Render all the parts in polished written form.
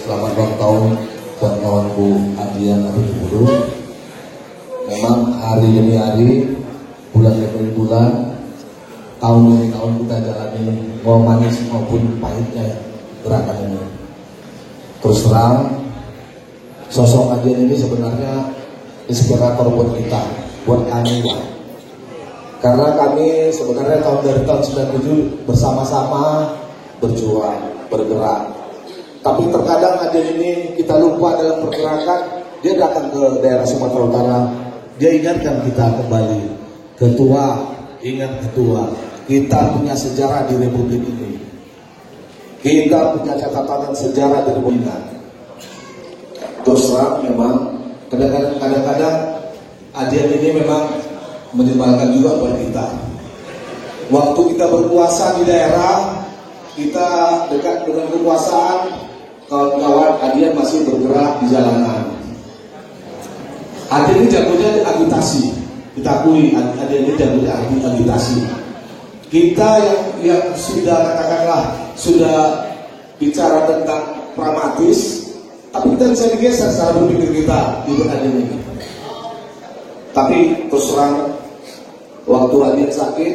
selamat ulang tahun buat kawanku Adian Abdul. Memang hari demi hari, bulan demi bulan, tahun demi tahun kita jalani mau manis maupun pahitnya gerakan ini. Terus terang, sosok Adian ini sebenarnya inspirator buat kita, buat kami. Karena kami sebenarnya dari tahun 97 bersama-sama berjuang, bergerak. Tapi terkadang Adian ini kita lupa dalam pergerakan. Dia datang ke daerah Sumatera Utara, dia ingatkan kita kembali, ketua, ingat ketua, kita punya sejarah di Republik ini. Kita punya catatan sejarah di Republik ini. Terus terang memang kadang-kadang Adian ini memang menyebalkan juga buat kita. Waktu kita berkuasa di daerah, kita dekat dengan kekuasaan, kawan-kawan Adian masih bergerak di jalanan. Adian ini jagonya agitasi, kita akui Adian ini jagonya agitasi. Kita yang sudah katakanlah sudah bicara tentang pragmatis, tapi kita bisa digeser secara berpikir kita di Adian ini. Tapi terus terang, waktu Adian sakit,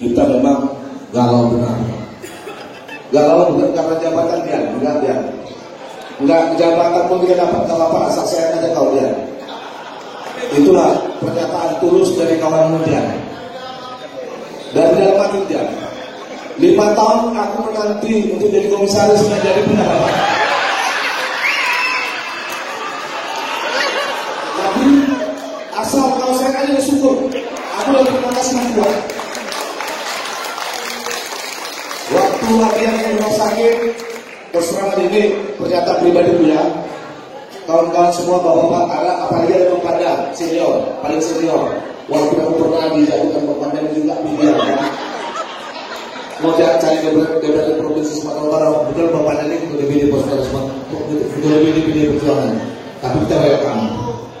kita memang galau benar. Galau bukan karena jabatan dia, enggak jabatan pun dia dapat, kalau apa asal saya aja kau dia. Itulah pernyataan tulus dari kawan muda. Dan dalam hati dia, 5 tahun aku menanti untuk jadi komisaris dan jadi pendapat. Tapi asal kau saya aja syukur, aku lebih terima kasih buat. Waktu Adian yang rumah sakit, terserah ini pernyataan pribadi punya. Kawan-kawan semua bapak-bapak, apalagi ada Bapak senior, paling senior. Walaupun aku pernah dijadikan Bapak juga beliau kan. Mau cari DPRD Provinsi Sumatera Utara, betul Bapak ini ketua DPD Perjuangan. Tapi kita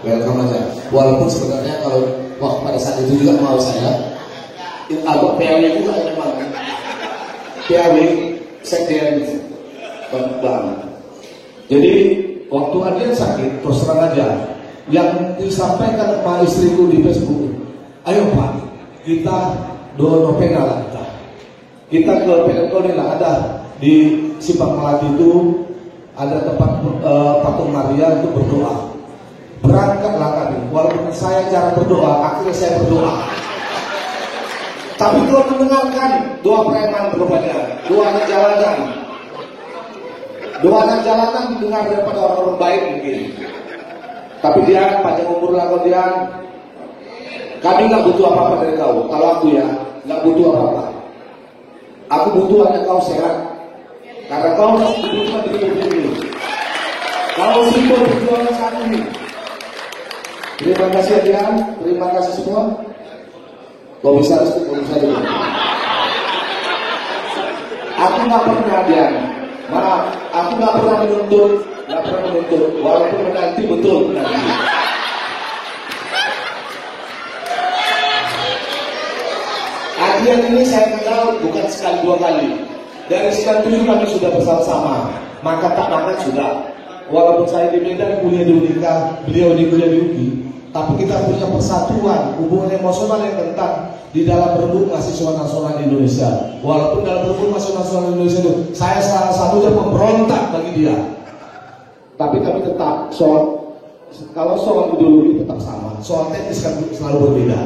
welcome aja. Walaupun sebenarnya kalau pada saat itu juga mau saya, agak PAW juga memang. PAW Sekjen Bang. Jadi waktu Adian sakit, terus terang aja, yang disampaikan sama istriku di Facebook, ayo Pak, kita novegal lah kita ke PNKOD lah, ada di Simpang Melati itu ada tempat patung Maria untuk berdoa. Berangkatlah kami, walaupun saya cara berdoa, akhirnya saya berdoa. Tapi Tuhan mendengarkan doa preman berubahnya, doa anak jalanan. Doa anak jalanan didengar daripada orang-orang baik mungkin. Tapi dia panjang umur lah dia. Kami nggak butuh apa-apa dari kau. Kalau aku ya, nggak butuh apa-apa. Aku butuh hanya kau sehat. Karena kau dibutuhkan di hidup ini. Kau simbol perjuangan saat ini. Terima kasih Adian, terima kasih semua. Komisaris. Aku nggak pernah Adian. Maaf, aku nggak pernah menuntut, walaupun menanti betul nanti. Adian ini saya kenal bukan sekali 2 kali. Dari 97 kami sudah bersama-sama, maka tak makan sudah. Walaupun saya di Medan kuliah di Unika, beliau di kuliah di UGI, tapi kita punya persatuan, hubungan emosional yang kental di dalam berebut mahasiswa nasional Indonesia. Walaupun dalam berebut mahasiswa nasional Indonesia itu saya salah satunya pemberontak bagi dia, tapi kami tetap kalau soal ideologi tetap sama, soal teknis kan selalu berbeda.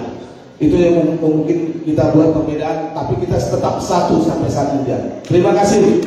Itu yang mungkin kita buat perbedaan, tapi kita tetap satu sampai saat ini. Terima kasih.